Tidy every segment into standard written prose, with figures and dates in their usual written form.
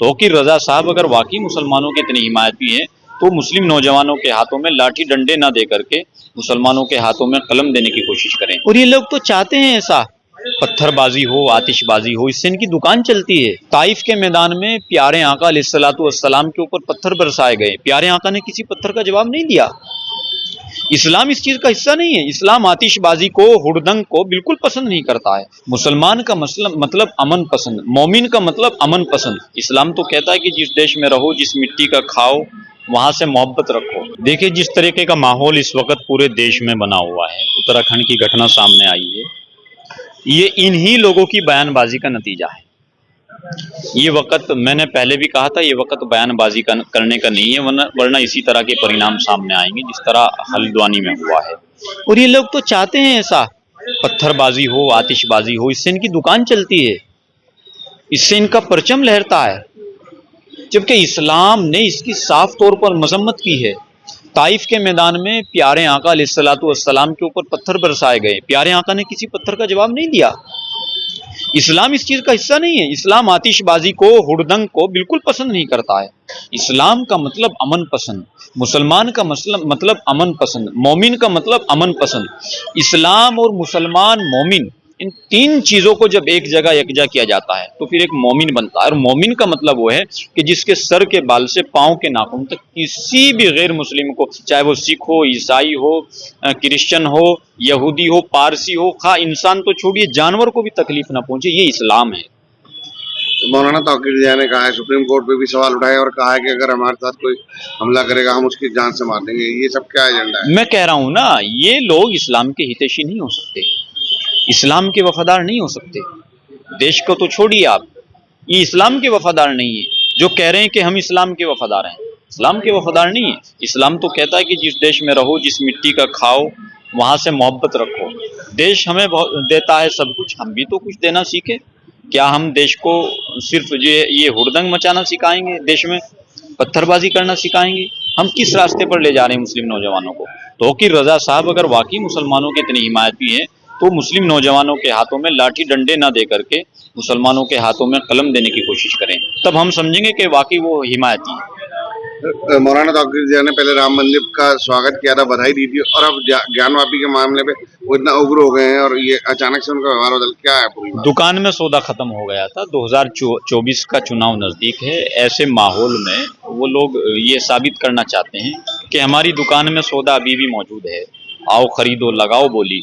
तौकीर रजा साहब अगर वाकई मुसलमानों के इतने हिमायती हैं तो मुस्लिम नौजवानों के हाथों में लाठी डंडे ना दे करके मुसलमानों के हाथों में कलम देने की कोशिश करें। और ये लोग तो चाहते हैं ऐसा, पत्थरबाजी हो, आतिशबाजी हो, इससे इनकी दुकान चलती है। ताइफ के मैदान में प्यारे आका अलैहिस्सलातु वस्सलाम के ऊपर पत्थर बरसाए गए, प्यारे आका ने किसी पत्थर का जवाब नहीं दिया। इस्लाम इस चीज का हिस्सा नहीं है। इस्लाम आतिशबाजी को, हुड़दंग को बिल्कुल पसंद नहीं करता है। मुसलमान का मतलब अमन पसंद, मोमिन का मतलब अमन पसंद। इस्लाम तो कहता है कि जिस देश में रहो, जिस मिट्टी का खाओ, वहां से मोहब्बत रखो। देखिए जिस तरीके का माहौल इस वक्त पूरे देश में बना हुआ है, उत्तराखंड की घटना सामने आई है, ये इन्हीं लोगों की बयानबाजी का नतीजा है। ये वक्त, मैंने पहले भी कहा था, ये वक्त बयानबाजी करने का नहीं है, वरना इसी तरह के परिणाम सामने आएंगे जिस तरह हल्द्वानी में हुआ है। और ये लोग तो चाहते हैं ऐसा, पत्थरबाजी हो, आतिशबाजी हो, इससे इनकी दुकान चलती है, इससे इनका परचम लहरता है, जबकि इस्लाम ने इसकी साफ तौर पर मजम्मत की है। ताइफ के मैदान में प्यारे आका अलैहिस्सलातु वस्सलाम के ऊपर पत्थर बरसाए गए, प्यारे आका ने किसी पत्थर का जवाब नहीं दिया। इस्लाम इस चीज का हिस्सा नहीं है। इस्लाम आतिशबाजी को, हुड़दंग को बिल्कुल पसंद नहीं करता है। इस्लाम का मतलब अमन पसंद, मुसलमान का मतलब अमन पसंद, मोमिन का मतलब अमन पसंद। इस्लाम और मुसलमान, मोमिन, इन तीन चीजों को जब एक जगह यकजा किया जाता है तो फिर एक मोमिन बनता है। और मोमिन का मतलब वो है कि जिसके सर के बाल से पांव के नाखून तक किसी भी गैर मुस्लिम को, चाहे वो सिख हो, ईसाई हो, क्रिश्चियन हो, यहूदी हो, पारसी हो, खा इंसान तो छोड़िए, जानवर को भी तकलीफ ना पहुंचे, ये इस्लाम है। मौलाना तौकीर रज़ा ने कहा है, सुप्रीम कोर्ट पे भी सवाल उठाए और कहा है कि अगर हमारे साथ कोई हमला करेगा हम उसकी जान से मार देंगे। ये सब क्या एजेंडा है? मैं कह रहा हूं ना, ये लोग इस्लाम के हितैषी नहीं हो सकते, इस्लाम के वफादार नहीं हो सकते। देश को तो छोड़िए आप, ये इस्लाम के वफादार नहीं है। जो कह रहे हैं कि हम इस्लाम के वफादार हैं, इस्लाम के वफादार नहीं है। इस्लाम तो कहता है कि जिस देश में रहो, जिस मिट्टी का खाओ, वहां से मोहब्बत रखो। देश हमें देता है सब कुछ, हम भी तो कुछ देना सीखे। क्या हम देश को सिर्फ ये हुड़दंग मचाना सिखाएंगे, देश में पत्थरबाजी करना सिखाएंगे? हम किस रास्ते पर ले जा रहे हैं मुस्लिम नौजवानों को? तौकीर रजा साहब अगर वाकई मुसलमानों के इतने हिमायती हैं तो मुस्लिम नौजवानों के हाथों में लाठी डंडे ना दे करके मुसलमानों के हाथों में कलम देने की कोशिश करें, तब हम समझेंगे कि वाकई वो हिमायती है। मौलाना तौकीर रज़ा ने पहले राम मंदिर का स्वागत किया था, बधाई दी थी, और अब ज्ञानवापी के मामले पे वो इतना उग्र हो गए हैं और ये अचानक से उनका व्यवहार बदल, क्या है पूरी बात? दुकान में सौदा खत्म हो गया था, 2024 का चुनाव नजदीक है। ऐसे माहौल में वो लोग ये साबित करना चाहते हैं कि हमारी दुकान में सौदा अभी भी मौजूद है, आओ खरीदो, लगाओ बोली।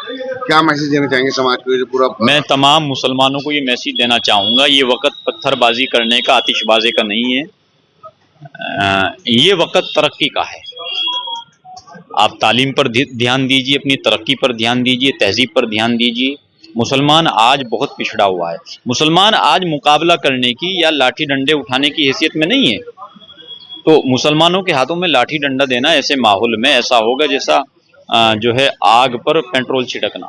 क्या मैसेज देना चाहेंगे समाज को? ये जो पूरा, मैं तमाम मुसलमानों को ये मैसेज देना चाहूँगा, ये वक्त पत्थरबाजी करने का, आतिशबाजी का नहीं है। ये वक्त तरक्की का है। आप तालीम पर ध्यान दीजिए, अपनी तरक्की पर ध्यान दीजिए, तहजीब पर ध्यान दीजिए। मुसलमान आज बहुत पिछड़ा हुआ है। मुसलमान आज मुकाबला करने की या लाठी डंडे उठाने की हैसियत में नहीं है। तो मुसलमानों के हाथों में लाठी डंडा देना ऐसे माहौल में ऐसा होगा जैसा जो है आग पर पेट्रोल छिड़कना।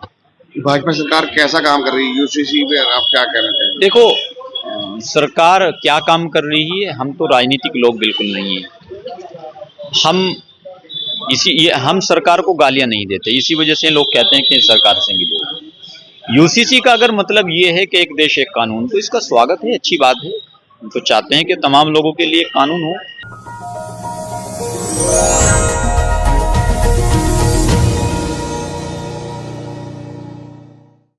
भाजपा सरकार कैसा काम कर रही है यूसीसी पे, आप क्या कहना चाहेंगे? देखो सरकार क्या काम कर रही है, हम तो राजनीतिक लोग बिल्कुल नहीं है। हम सरकार को गालियां नहीं देते, इसी वजह से लोग कहते हैं कि सरकार से मिलो। यूसीसी का अगर मतलब ये है कि एक देश एक कानून, तो इसका स्वागत है, अच्छी बात है। हम तो चाहते हैं कि तमाम लोगों के लिए कानून हो।